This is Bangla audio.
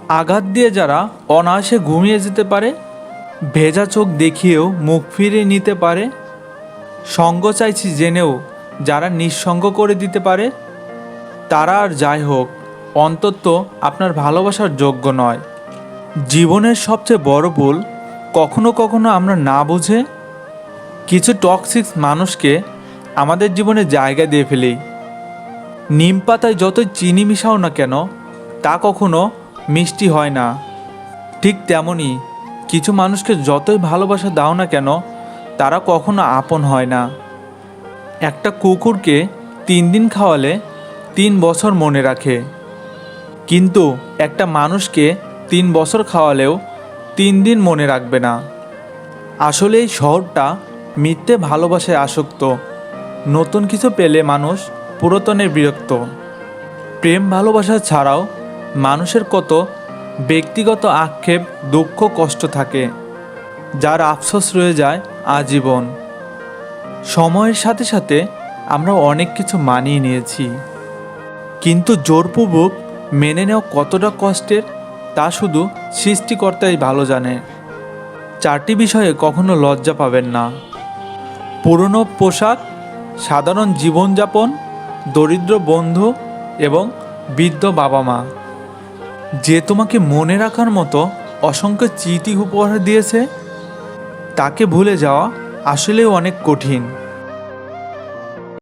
আঘাত দিয়ে যারা অনায়াসে ঘুমিয়ে যেতে পারে, ভেজা চোখ দেখিয়েও মুখ ফিরিয়ে নিতে পারে, সঙ্গ চাইছি জেনেও যারা নিঃসঙ্গ করে দিতে পারে, তারা আর যাই হোক অন্তত আপনার ভালোবাসার যোগ্য নয়। জীবনের সবচেয়ে বড় ভুল কখনো কখনো আমরা না বুঝে কিছু টক্সিক মানুষকে আমাদের জীবনে জায়গা দিয়ে ফেলি। নিম পাতায় যতই চিনি মিশাও না কেন তা কখনো মিষ্টি হয় না। ঠিক তেমনই কিছু মানুষকে যতই ভালোবাসা দাও না কেন তারা কখনো আপন হয় না। একটা কুকুরকে 3 দিন খাওয়ালে 3 বছর মনে রাখে, কিন্তু একটা মানুষকে 3 বছর খাওয়ালেও 3 দিন মনে রাখবে না। আসলে এই শহরটা মিথ্যে ভালোবাসায় আসক্ত। নতুন কিছু পেলে মানুষ পুরাতনে বিরক্ত। প্রেম ভালোবাসা ছাড়াও মানুষের কত ব্যক্তিগত আক্ষেপ, দুঃখ, কষ্ট থাকে, যার আফসোস রয়ে যায় আজীবন। সময়ের সাথে সাথে আমরা অনেক কিছু মানিয়ে নিয়েছি, কিন্তু জোরপূর্বক মেনে নেওয়া কতটা কষ্টের তা শুধু সৃষ্টিকর্তাই ভালো জানে। 4টি বিষয়ে কখনো লজ্জা পাবেন না: পুরনো পোশাক, সাধারণ জীবনযাপন, দরিদ্র বন্ধু এবং বৃদ্ধ বাবা মা। যে তোমাকে মনে রাখার মতো অসংখ্য স্মৃতি উপহার দিয়েছে তাকে ভুলে যাওয়া আসলেও অনেক কঠিন।